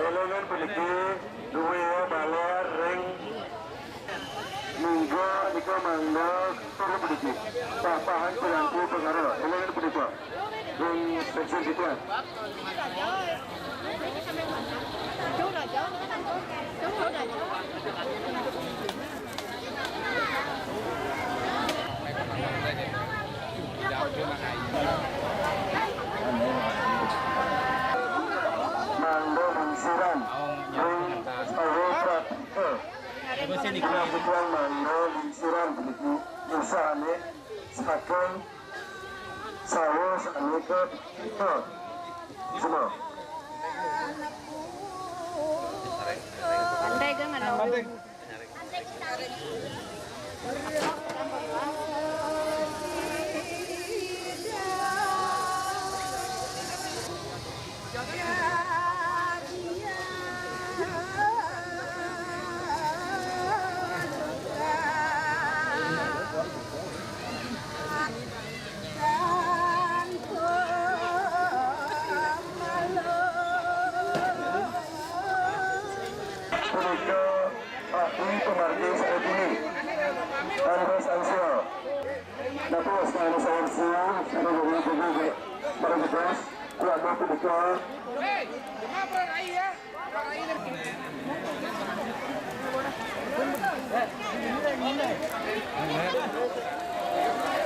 Elemen memiliki dua baler ring minggu niko mangga turun memiliki papahan penangku pengaruh elemen memiliki ring pensiun titian Mando Lingsiran ring Arokat kebutuhan Mando Lingsiran begitu usahane sakang sawas aneka semua Pandai kan ada. Pemargis Edini Anbas Ansio Napos na sa Orso sa mga Maragos Kuwado Pudiko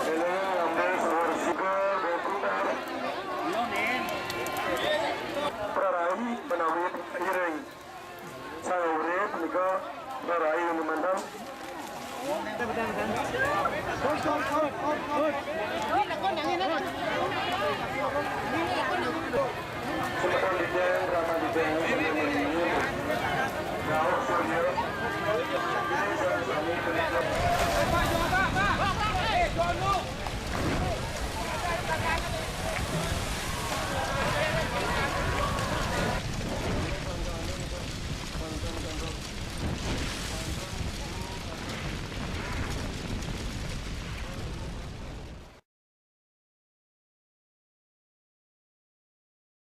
Ele Anbas Orsigo Bekutar Prarai Penawit Iring Saure Pudiko Prarai Memandang Sempatan Dijeng, Rama Dijeng, Sempatan Dijeng, Gauk Suryo,